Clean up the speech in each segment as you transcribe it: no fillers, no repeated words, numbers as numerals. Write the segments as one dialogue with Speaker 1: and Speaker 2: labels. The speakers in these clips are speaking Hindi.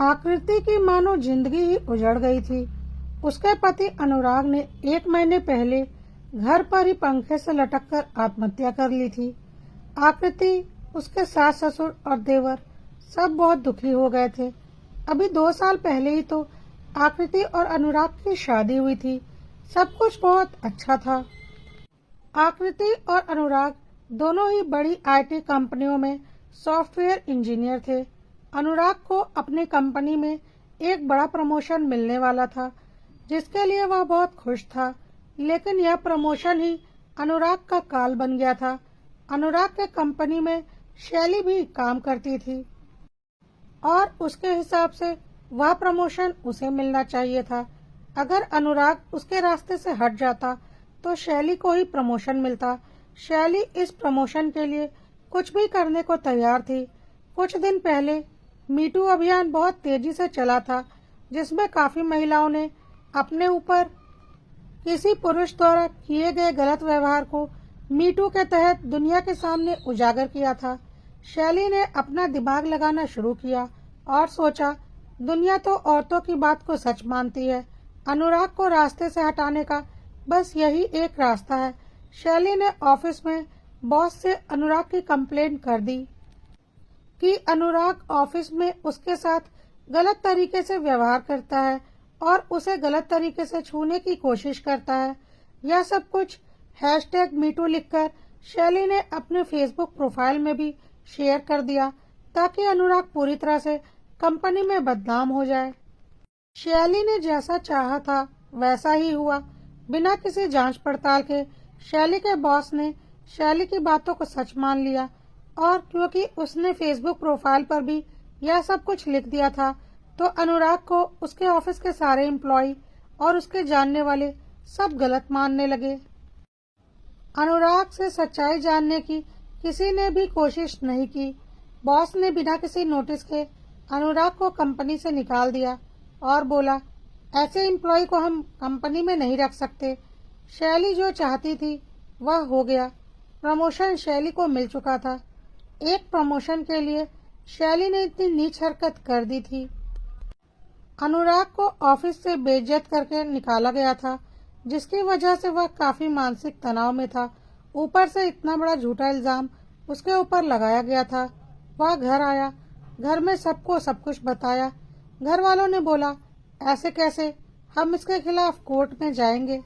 Speaker 1: आकृति की मानो जिंदगी ही उजड़ गई थी। उसके पति अनुराग ने 1 महीने पहले घर पर ही पंखे से लटककर आत्महत्या कर ली थी। आकृति, उसके सास ससुर और देवर सब बहुत दुखी हो गए थे। अभी 2 साल पहले ही तो आकृति और अनुराग की शादी हुई थी। सब कुछ बहुत अच्छा था। आकृति और अनुराग दोनों ही बड़ी आईटी कंपनियों में सॉफ्टवेयर इंजीनियर थे। अनुराग को अपनी कंपनी में एक बड़ा प्रमोशन मिलने वाला था, जिसके लिए वह बहुत खुश था। लेकिन यह प्रमोशन ही अनुराग का काल बन गया था। अनुराग के कंपनी में शैली भी काम करती थी और उसके हिसाब से वह प्रमोशन उसे मिलना चाहिए था। अगर अनुराग उसके रास्ते से हट जाता तो शैली को ही प्रमोशन मिलता। शैली इस प्रमोशन के लिए कुछ भी करने को तैयार थी। कुछ दिन पहले मीटू अभियान बहुत तेजी से चला था, जिसमें काफी महिलाओं ने अपने ऊपर किसी पुरुष द्वारा किए गए गलत व्यवहार को मीटू के तहत दुनिया के सामने उजागर किया था। शैली ने अपना दिमाग लगाना शुरू किया और सोचा, दुनिया तो औरतों की बात को सच मानती है। अनुराग को रास्ते से हटाने का बस यही एक रास्ता है। शैली ने ऑफिस में बॉस से अनुराग की कंप्लेंट कर दी कि अनुराग ऑफिस में उसके साथ गलत तरीके से व्यवहार करता है और उसे गलत तरीके से छूने की कोशिश करता है। यह सब कुछ #मीटू लिखकर शैली ने अपने फेसबुक प्रोफाइल में भी शेयर कर दिया, ताकि अनुराग पूरी तरह से कंपनी में बदनाम हो जाए। शैली ने जैसा चाहा था वैसा ही हुआ। बिना किसी जांच पड़ताल के शैली के बॉस ने शैली की बातों को सच मान लिया, और क्योंकि उसने फेसबुक प्रोफाइल पर भी यह सब कुछ लिख दिया था, तो अनुराग को उसके ऑफिस के सारे एम्प्लॉय और उसके जानने वाले सब गलत मानने लगे। अनुराग से सच्चाई जानने की किसी ने भी कोशिश नहीं की। बॉस ने बिना किसी नोटिस के अनुराग को कंपनी से निकाल दिया और बोला, ऐसे एम्प्लॉय को हम कंपनी में नहीं रख सकते। शैली जो चाहती थी वह हो गया। प्रमोशन शैली को मिल चुका था। एक प्रमोशन के लिए शैली ने इतनी नीच हरकत कर दी थी। अनुराग को ऑफिस से बेइज्जत करके निकाला गया था, जिसकी वजह से वह काफी मानसिक तनाव में था। ऊपर से इतना बड़ा झूठा इल्जाम उसके ऊपर लगाया गया था। वह घर आया, घर में सबको सब कुछ बताया। घर वालों ने बोला, ऐसे कैसे, हम इसके खिलाफ कोर्ट में जाएंगे,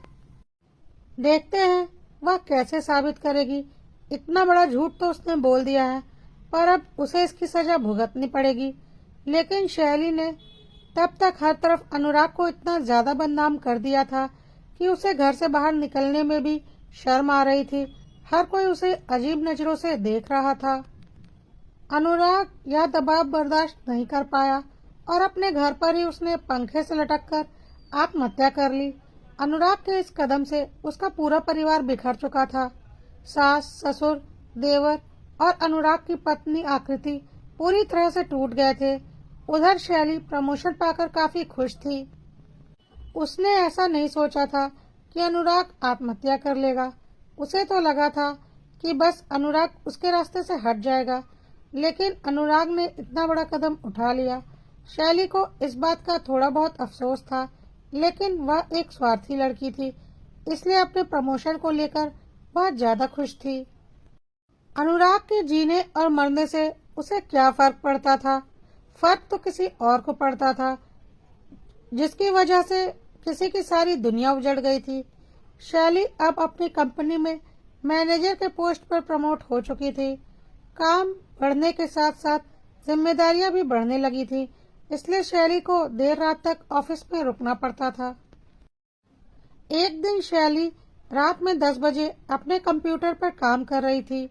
Speaker 1: देखते हैं वह कैसे साबित करेगी। इतना बड़ा झूठ तो उसने बोल दिया है, पर अब उसे इसकी सजा भुगतनी पड़ेगी। लेकिन शैली ने तब तक हर तरफ अनुराग को इतना ज्यादा बदनाम कर दिया था कि उसे घर से बाहर निकलने में भी शर्म आ रही थी। हर कोई उसे अजीब नजरों से देख रहा था। अनुराग यह दबाव बर्दाश्त नहीं कर पाया और अपने घर पर ही उसने पंखे से लटककर आत्महत्या कर ली। अनुराग के इस कदम से उसका पूरा परिवार बिखर चुका था। सास, ससुर, देवर और अनुराग की पत्नी आकृति पूरी तरह से टूट गए थे। उधर शैली प्रमोशन पाकर काफी खुश थी। उसने ऐसा नहीं सोचा था कि अनुराग आत्महत्या कर लेगा। उसे तो लगा था कि बस अनुराग उसके रास्ते से हट जाएगा, लेकिन अनुराग ने इतना बड़ा कदम उठा लिया। शैली को इस बात का थोड़ा बहुत अफसोस था, लेकिन वह एक स्वार्थी लड़की थी, इसलिए अपने प्रमोशन को लेकर वह ज्यादा खुश थी। अनुराग के जीने और मरने से उसे क्या फर्क पड़ता था? फर्क तो किसी और को पड़ता था, जिसकी वजह से किसी की सारी दुनिया उजड़ गई थी। शैली अब अपनी कंपनी में मैनेजर के पोस्ट पर प्रमोट हो चुकी थी। काम बढ़ने के साथ साथ जिम्मेदारियां भी बढ़ने लगी थी, इसलिए शैली को देर रात तक ऑफिस में रुकना पड़ता था। एक दिन शैली रात में 10 बजे अपने कंप्यूटर पर काम कर रही थी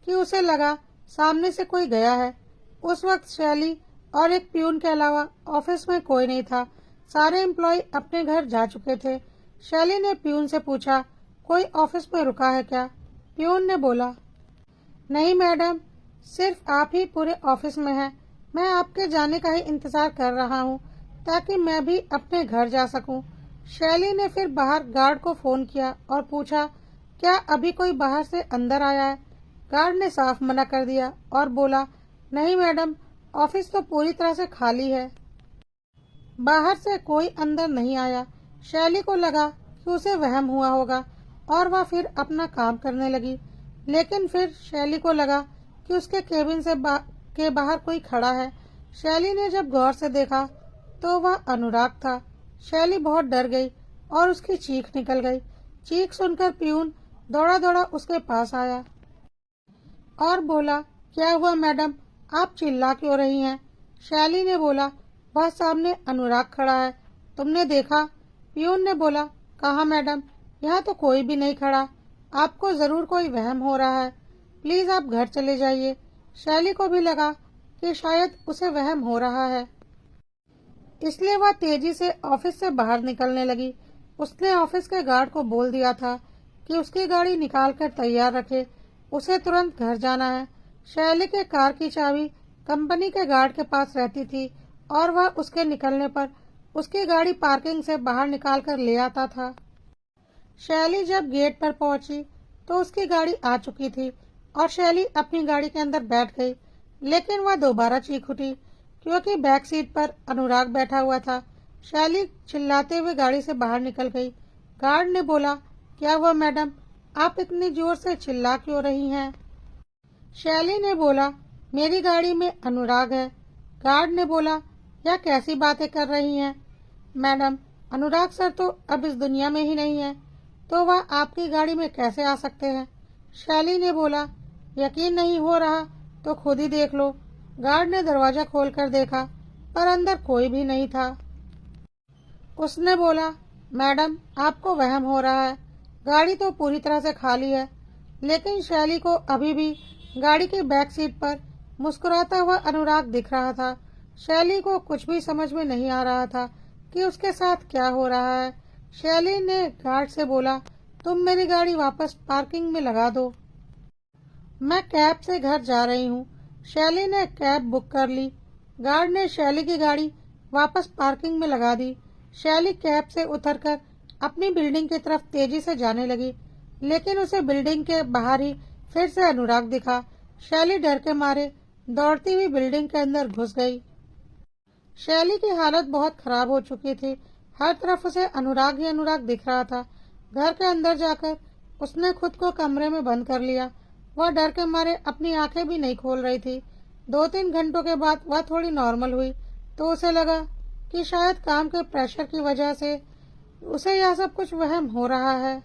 Speaker 1: कि उसे लगा सामने से कोई गया है। उस वक्त शैली और एक प्यून के अलावा ऑफिस में कोई नहीं था। सारे एम्प्लॉय अपने घर जा चुके थे। शैली ने प्यून से पूछा, कोई ऑफिस में रुका है क्या? प्यून ने बोला, नहीं मैडम, सिर्फ आप ही पूरे ऑफिस में हैं। मैं आपके जाने का ही इंतजार कर रहा हूँ, ताकि मैं भी अपने घर जा सकूं। शैली ने फिर बाहर गार्ड को फोन किया और पूछा, क्या अभी कोई बाहर से अंदर आया है? गार्ड ने साफ मना कर दिया और बोला, नहीं मैडम, ऑफिस तो पूरी तरह से खाली है। बाहर से कोई अंदर नहीं आया। शैली को लगा कि उसे वहम हुआ होगा और वह फिर अपना काम करने लगी। लेकिन फिर शैली को लगा कि उसके केबिन के बाहर कोई खड़ा है। शैली ने जब गौर से देखा तो वह अनुराग था। शैली बहुत डर गई और उसकी चीख निकल गई। चीख सुनकर प्यून दौड़ा दौड़ा उसके पास आया और बोला, क्या हुआ मैडम, आप चिल्ला क्यों रही हैं? शैली ने बोला, वह सामने अनुराग खड़ा है, तुमने देखा? प्यून ने बोला, कहाँ मैडम, यहाँ तो कोई भी नहीं खड़ा। आपको जरूर कोई वहम हो रहा है, प्लीज आप घर चले जाइए। शैली को भी लगा कि शायद उसे वहम हो रहा है, इसलिए वह तेजी से ऑफिस से बाहर निकलने लगी। उसने ऑफिस के गार्ड को बोल दिया था कि उसकी गाड़ी निकाल कर तैयार रखे, उसे तुरंत घर जाना है। शैली के कार की चाबी कंपनी के गार्ड के पास रहती थी और वह उसके निकलने पर उसकी गाड़ी पार्किंग से बाहर निकाल कर ले आता था। शैली जब गेट पर पहुंची तो उसकी गाड़ी आ चुकी थी और शैली अपनी गाड़ी के अंदर बैठ गई। लेकिन वह दोबारा चीख उठी क्योंकि बैक सीट पर अनुराग बैठा हुआ था। शैली चिल्लाते हुए गाड़ी से बाहर निकल गई। गार्ड ने बोला, क्या हुआ मैडम, आप इतनी जोर से चिल्ला क्यों रही हैं? शैली ने बोला, मेरी गाड़ी में अनुराग है। गार्ड ने बोला, यह कैसी बातें कर रही हैं मैडम, अनुराग सर तो अब इस दुनिया में ही नहीं है, तो वह आपकी गाड़ी में कैसे आ सकते हैं? शैली ने बोला, यकीन नहीं हो रहा तो खुद ही देख लो। गार्ड ने दरवाजा खोलकर देखा पर अंदर कोई भी नहीं था। उसने बोला, मैडम आपको वहम हो रहा है, गाड़ी तो पूरी तरह से खाली है। लेकिन शैली को अभी भी गाड़ी की बैक सीट पर मुस्कुराता हुआ अनुराग दिख रहा था। शैली को कुछ भी समझ में नहीं आ रहा था कि उसके साथ क्या हो रहा है। शैली ने गार्ड से बोला, तुम मेरी गाड़ी वापस पार्किंग में लगा दो, मैं कैब से घर जा रही हूँ। शैली ने कैब बुक कर ली। गार्ड ने शैली की गाड़ी वापस पार्किंग में लगा दी। शैली कैब से उतरकर अपनी बिल्डिंग की तरफ तेजी से जाने लगी, लेकिन उसे बिल्डिंग के बाहर ही फिर से अनुराग दिखा। शैली डर के मारे दौड़ती हुई बिल्डिंग के अंदर घुस गई। शैली की हालत बहुत खराब हो चुकी थी। हर तरफ उसे अनुराग ही अनुराग दिख रहा था। घर के अंदर जाकर उसने खुद को कमरे में बंद कर लिया। वह डर के मारे अपनी आंखें भी नहीं खोल रही थी। 2-3 घंटों के बाद वह थोड़ी नॉर्मल हुई तो उसे लगा कि शायद काम के प्रेशर की वजह से उसे यह सब कुछ वहम हो रहा है।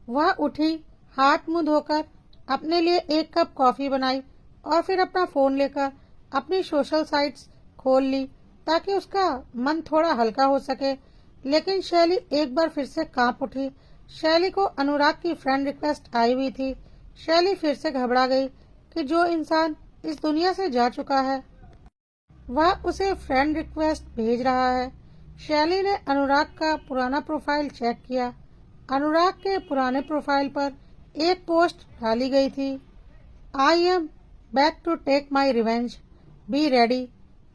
Speaker 1: वह उठी, हाथ मुंह धोकर अपने लिए 1 कप कॉफी बनाई और फिर अपना फोन लेकर अपनी सोशल साइट्स खोल ली ताकि उसका मन थोड़ा हल्का हो सके। लेकिन शैली एक बार फिर से कांप उठी। शैली को अनुराग की फ्रेंड रिक्वेस्ट आई हुई थी। शैली फिर से घबरा गई कि जो इंसान इस दुनिया से जा चुका है वह उसे फ्रेंड रिक्वेस्ट भेज रहा है। शैली ने अनुराग का पुराना प्रोफाइल चेक किया। अनुराग के पुराने प्रोफाइल पर एक पोस्ट डाली गई थी, I am back to take my revenge, be ready.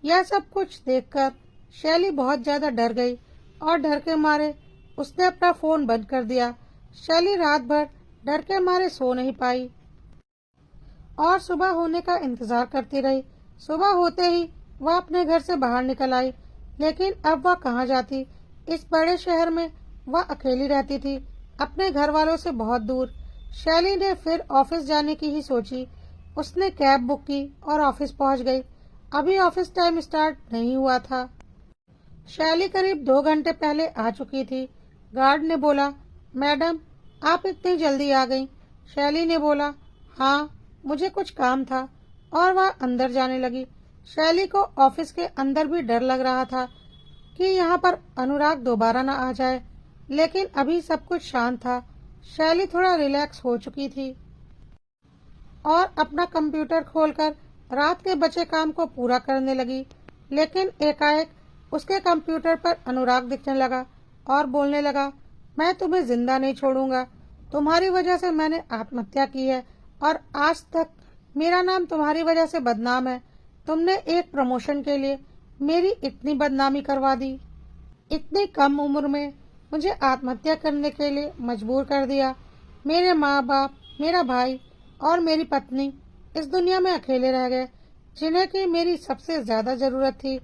Speaker 1: यह सब कुछ देखकर शैली बहुत ज्यादा डर गई और डर के मारे उसने अपना फोन बंद कर दिया। शैली रात भर डर के मारे सो नहीं पाई और सुबह होने का इंतजार करती रही। सुबह होते ही वह अपने घर से बाहर निकल आई, लेकिन अब वह कहाँ जाती? इस बड़े शहर में वह अकेली रहती थी, अपने घर वालों से बहुत दूर। शैली ने फिर ऑफिस जाने की ही सोची। उसने कैब बुक की और ऑफिस पहुंच गई। अभी ऑफिस टाइम स्टार्ट नहीं हुआ था। शैली करीब 2 घंटे पहले आ चुकी थी। गार्ड ने बोला, मैडम आप इतनी जल्दी आ गईं? शैली ने बोला, हाँ मुझे कुछ काम था, और वह अंदर जाने लगी। शैली को ऑफिस के अंदर भी डर लग रहा था कि यहाँ पर अनुराग दोबारा न आ जाए, लेकिन अभी सब कुछ शांत था। शैली थोड़ा रिलैक्स हो चुकी थी और अपना कंप्यूटर खोलकर रात के बचे काम को पूरा करने लगी। लेकिन एकाएक उसके कंप्यूटर पर अनुराग दिखने लगा और बोलने लगा, मैं तुम्हें जिंदा नहीं छोड़ूंगा, तुम्हारी वजह से मैंने आत्महत्या की है और आज तक मेरा नाम तुम्हारी वजह से बदनाम है। तुमने एक प्रमोशन के लिए मेरी इतनी बदनामी करवा दी, इतनी कम उम्र में मुझे आत्महत्या करने के लिए मजबूर कर दिया। मेरे माँ बाप, मेरा भाई और मेरी पत्नी इस दुनिया में अकेले रह गए, जिन्हें की मेरी सबसे ज्यादा जरूरत थी।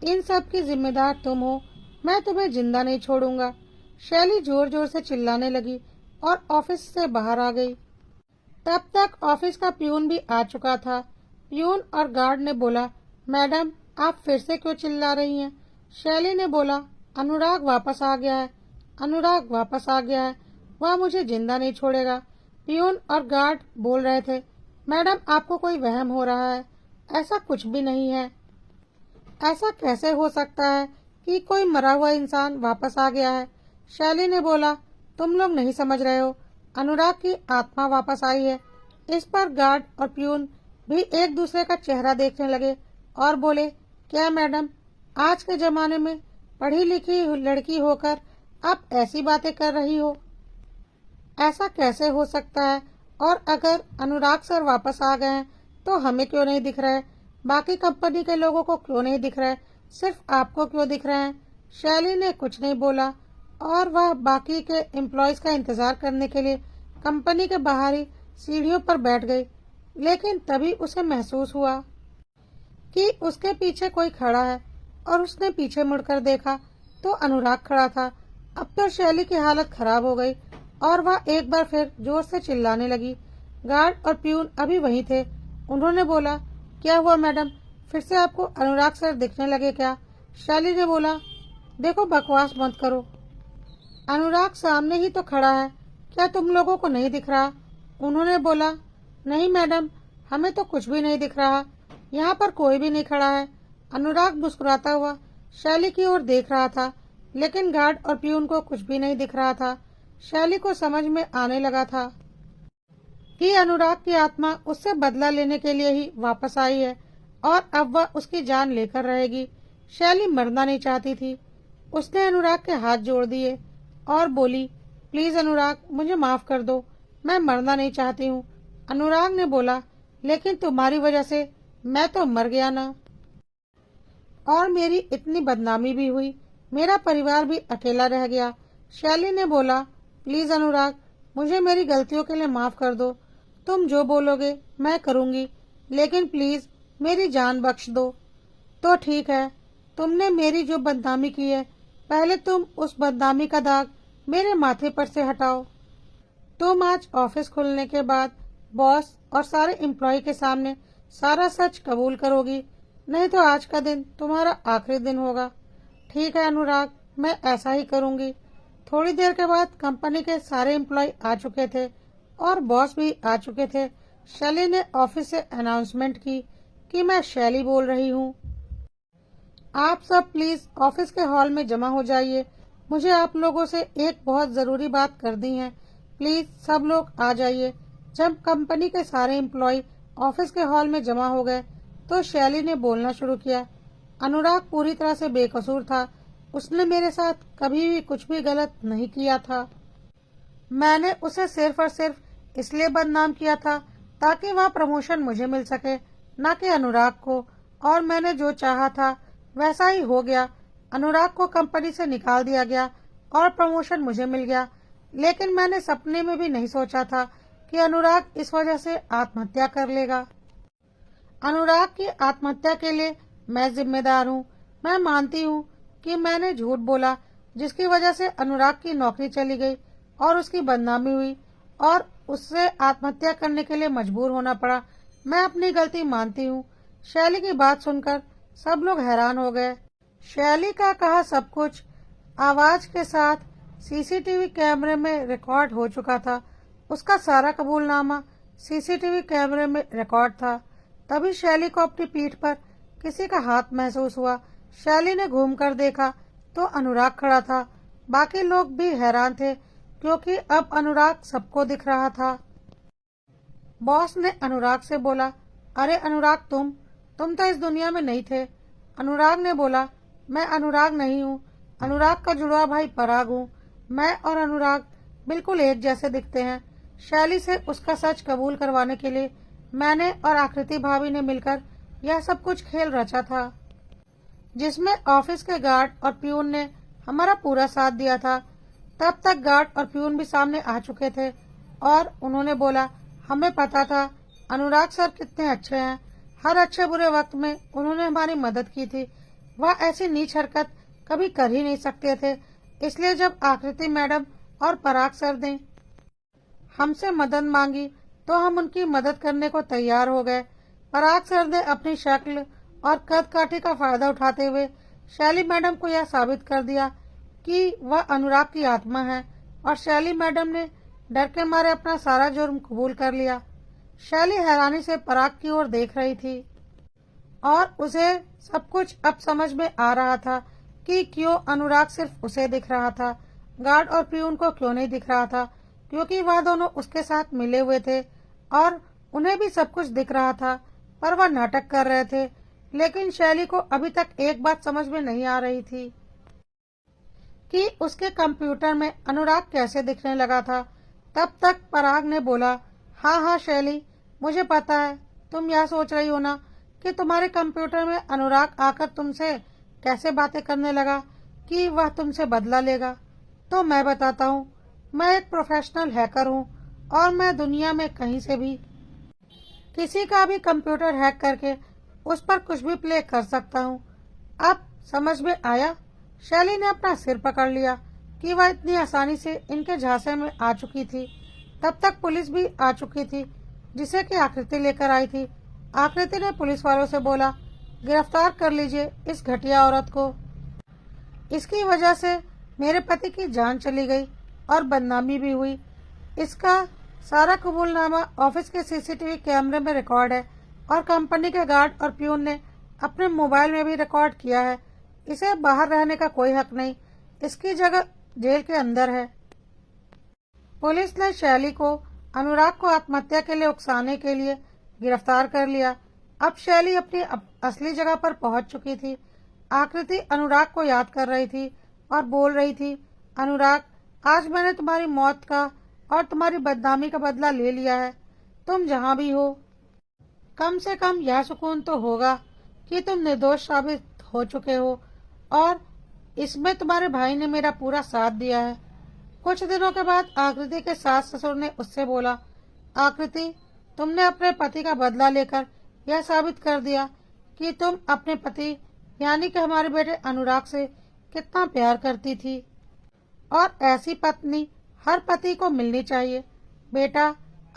Speaker 1: इन सब की जिम्मेदार तुम हो। मैं तुम्हें जिंदा नहीं छोड़ूंगा। शैली जोर जोर से चिल्लाने लगी और ऑफिस से बाहर आ गई। तब तक ऑफिस का प्यून भी आ चुका था। प्यून और गार्ड ने बोला, मैडम आप फिर से क्यों चिल्ला रही हैं? शैली ने बोला, अनुराग वापस आ गया है, अनुराग वापस आ गया है, वह मुझे जिंदा नहीं छोड़ेगा। प्यून और गार्ड बोल रहे थे, मैडम आपको कोई वहम हो रहा है, ऐसा कुछ भी नहीं है। ऐसा कैसे हो सकता है कि कोई मरा हुआ इंसान वापस आ गया है? शैली ने बोला, तुम लोग नहीं समझ रहे हो, अनुराग की आत्मा वापस आई है। इस पर गार्ड और प्यून भी एक दूसरे का चेहरा देखने लगे और बोले, क्या मैडम, आज के जमाने में पढ़ी लिखी लड़की होकर आप ऐसी बातें कर रही हो? ऐसा कैसे हो सकता है? और अगर अनुराग सर वापस आ गए हैं तो हमें क्यों नहीं दिख रहा है? बाकी कंपनी के लोगों को क्यों नहीं दिख रहा है? सिर्फ आपको क्यों दिख रहे हैं? शैली ने कुछ नहीं बोला और वह बाकी के एम्प्लॉयज का इंतजार करने के लिए कंपनी के बाहर ही सीढ़ियों पर बैठ गई। लेकिन तभी उसे महसूस हुआ कि उसके पीछे कोई खड़ा है और उसने पीछे मुड़कर देखा तो अनुराग खड़ा था। अब तो शैली की हालत खराब हो गई और वह एक बार फिर जोर से चिल्लाने लगी। गार्ड और प्यून अभी वहीं थे। उन्होंने बोला, क्या हुआ मैडम, फिर से आपको अनुराग सर दिखने लगे क्या? शैली ने बोला, देखो बकवास मत करो, अनुराग सामने ही तो खड़ा है, क्या तुम लोगों को नहीं दिख रहा? उन्होंने बोला, नहीं मैडम, हमें तो कुछ भी नहीं दिख रहा, यहाँ पर कोई भी नहीं खड़ा है। अनुराग मुस्कुराता हुआ शैली की ओर देख रहा था, लेकिन गार्ड और प्यून को कुछ भी नहीं दिख रहा था। शैली को समझ में आने लगा था कि अनुराग की आत्मा उससे बदला लेने के लिए ही वापस आई है और अब वह उसकी जान लेकर रहेगी। शैली मरना नहीं चाहती थी। उसने अनुराग के हाथ जोड़ दिए और बोली, प्लीज अनुराग, मुझे माफ कर दो, मैं मरना नहीं चाहती हूँ। अनुराग ने बोला, लेकिन तुम्हारी वजह से मैं तो मर गया ना, और मेरी इतनी बदनामी भी हुई, मेरा परिवार भी अकेला रह गया। शैली ने बोला, प्लीज अनुराग, मुझे मेरी गलतियों के लिए माफ कर दो, तुम जो बोलोगे मैं करूंगी, लेकिन प्लीज मेरी जान बख्श दो। तो ठीक है, तुमने मेरी जो बदनामी की है, पहले तुम उस बदनामी का दाग मेरे माथे पर से हटाओ। तुम आज ऑफिस खुलने के बाद बॉस और सारे एम्प्लॉय के सामने सारा सच कबूल करोगी, नहीं तो आज का दिन तुम्हारा आखिरी दिन होगा। ठीक है अनुराग, मैं ऐसा ही करूंगी। थोड़ी देर के बाद कंपनी के सारे एम्प्लॉय आ चुके थे और बॉस भी आ चुके थे। शैली ने ऑफिस से अनाउंसमेंट की कि मैं शैली बोल रही हूँ। आप सब प्लीज ऑफिस के हॉल में जमा हो जाइए, मुझे आप लोगों से एक बहुत जरूरी बात करनी है, प्लीज सब लोग आ जाइए। जब कंपनी के सारे एम्प्लॉय ऑफिस के हॉल में जमा हो गए तो शैली ने बोलना शुरू किया, अनुराग पूरी तरह से बेकसूर था, उसने मेरे साथ कभी भी कुछ भी गलत नहीं किया था। मैंने उसे सिर्फ और सिर्फ इसलिए बदनाम किया था ताकि वह प्रमोशन मुझे मिल सके, न कि अनुराग को, और मैंने जो चाहा था वैसा ही हो गया। अनुराग को कंपनी से निकाल दिया गया और प्रमोशन मुझे मिल गया, लेकिन मैंने सपने में भी नहीं सोचा था कि अनुराग इस वजह से आत्महत्या कर लेगा। अनुराग की आत्महत्या के लिए मैं जिम्मेदार हूँ। मैं मानती हूँ कि मैंने झूठ बोला, जिसकी वजह से अनुराग की नौकरी चली गई और उसकी बदनामी हुई और उससे आत्महत्या करने के लिए मजबूर होना पड़ा। मैं अपनी गलती मानती हूँ। शैली की बात सुनकर सब लोग हैरान हो गए। शैली का कहा सब कुछ आवाज के साथ सीसीटीवी कैमरे में रिकॉर्ड हो चुका था। उसका सारा कबूलनामा सीसीटीवी कैमरे में रिकॉर्ड था। तभी शैली को अपनी पीठ पर किसी का हाथ महसूस हुआ। शैली ने घूमकर देखा तो अनुराग खड़ा था। बाकी लोग भी हैरान थे क्योंकि अब अनुराग सबको दिख रहा था। बॉस ने अनुराग से बोला, अरे अनुराग, तुम तो इस दुनिया में नहीं थे। अनुराग ने बोला, मैं अनुराग नहीं हूँ, अनुराग का जुड़वा भाई पराग हूँ। मैं और अनुराग बिल्कुल एक जैसे दिखते हैं। शैली से उसका सच कबूल करवाने के लिए मैंने और आकृति भाभी ने मिलकर यह सब कुछ खेल रचा था, जिसमें ऑफिस के गार्ड और प्यून ने हमारा पूरा साथ दिया था। तब तक गार्ड और प्यून भी सामने आ चुके थे और उन्होंने बोला, हमें पता था अनुराग सर कितने अच्छे हैं, हर अच्छे बुरे वक्त में उन्होंने हमारी मदद की थी, वह ऐसी नीच हरकत कभी कर ही नहीं सकते थे। इसलिए जब आकृति मैडम और पराग सर ने हमसे मदद मांगी तो हम उनकी मदद करने को तैयार हो गए। पराग सर ने अपनी शक्ल और कद काठी का फायदा उठाते हुए शैली मैडम को यह साबित कर दिया कि वह अनुराग की आत्मा है, और शैली मैडम ने डर के मारे अपना सारा जुर्म कबूल कर लिया। शैली हैरानी से पराग की ओर देख रही थी और उसे सब कुछ अब समझ में आ रहा था कि क्यों अनुराग सिर्फ उसे दिख रहा था, गार्ड और प्यून को क्यों नहीं दिख रहा था, क्योंकि वह दोनों उसके साथ मिले हुए थे और उन्हें भी सब कुछ दिख रहा था, पर वह नाटक कर रहे थे। लेकिन शैली को अभी तक एक बात समझ में नहीं आ रही थी कि उसके कंप्यूटर में अनुराग कैसे दिखने लगा था। तब तक पराग ने बोला, हाँ हाँ शैली, मुझे पता है तुम यह सोच रही हो ना कि तुम्हारे कंप्यूटर में अनुराग आकर तुमसे कैसे बातें करने लगा कि वह तुमसे बदला लेगा। तो मैं बताता हूँ, मैं एक प्रोफेशनल हैकर हूँ और मैं दुनिया में कहीं से भी किसी का भी कंप्यूटर हैक करके उस पर कुछ भी प्ले कर सकता हूँ। अब समझ में आया? शैली ने अपना सिर पकड़ लिया कि वह इतनी आसानी से इनके झांसे में आ चुकी थी। तब तक पुलिस भी आ चुकी थी, जिसे कि आकृति लेकर आई थी। आकृति ने पुलिस वालों से बोला, गिरफ्तार कर लीजिए इस घटिया औरत को। इसकी वजह से मेरे पति की जान चली गई और बदनामी भी हुई। इसका सारा कबूलनामा ऑफिस के सीसीटीवी कैमरे में रिकॉर्ड है और कंपनी के गार्ड और प्यून ने अपने मोबाइल में भी रिकॉर्ड किया है। इसे बाहर रहने का कोई हक नहीं, इसकी जगह जेल के अंदर है। पुलिस ने शैली को अनुराग को आत्महत्या के लिए उकसाने के लिए गिरफ्तार कर लिया। अब शैली अपनी असली जगह पर पहुंच चुकी थी। आकृति अनुराग को याद कर रही थी और बोल रही थी, अनुराग, आज मैंने तुम्हारी मौत का और तुम्हारी बदनामी का बदला ले लिया है। तुम जहाँ भी हो, कम से कम यह सुकून तो होगा कि तुम निर्दोष साबित हो चुके हो, और इसमें तुम्हारे भाई ने मेरा पूरा साथ दिया है। कुछ दिनों के बाद आकृति के सास ससुर ने उससे बोला, आकृति, तुमने अपने पति का बदला लेकर यह साबित कर दिया कि तुम अपने पति यानी कि हमारे बेटे अनुराग से कितना प्यार करती थी, और ऐसी पत्नी हर पति को मिलनी चाहिए। बेटा,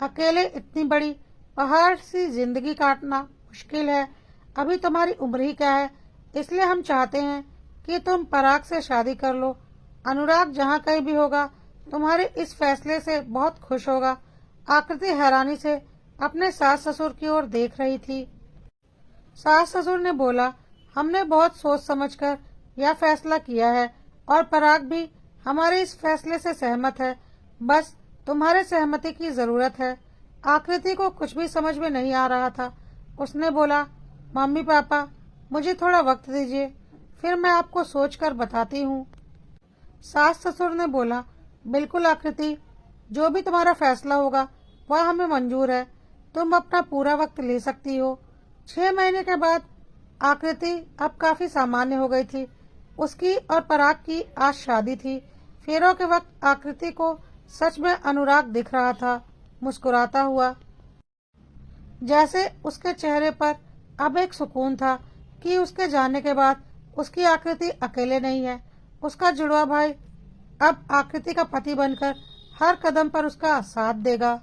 Speaker 1: अकेले इतनी बड़ी पहाड़ सी जिंदगी काटना मुश्किल है। अभी तुम्हारी उम्र ही क्या है, इसलिए हम चाहते हैं कि तुम पराग से शादी कर लो। अनुराग जहाँ कहीं भी होगा तुम्हारे इस फैसले से बहुत खुश होगा। आकृति हैरानी से अपने सास ससुर की ओर देख रही थी। सास ससुर ने बोला, हमने बहुत सोच समझकर यह फैसला किया है और पराग भी हमारे इस फैसले से सहमत है। बस तुम्हारे सहमति की जरूरत है। आकृति को कुछ भी समझ में नहीं आ रहा था। उसने बोला, मम्मी पापा, मुझे थोड़ा वक्त दीजिए, फिर मैं आपको सोचकर बताती हूँ। सास ससुर ने बोला, बिल्कुल आकृति, जो भी तुम्हारा फैसला होगा वह हमें मंजूर है। तुम अपना पूरा वक्त ले सकती हो। 6 महीने के बाद आकृति अब काफी सामान्य हो गई थी। उसकी और पराग की आज शादी थी। फेरों के वक्त आकृति को सच में अनुराग दिख रहा था, मुस्कुराता हुआ। जैसे उसके चेहरे पर अब एक सुकून था कि उसके जाने के बाद उसकी आकृति अकेले नहीं है। उसका जुड़वा भाई अब आकृति का पति बनकर हर कदम पर उसका साथ देगा।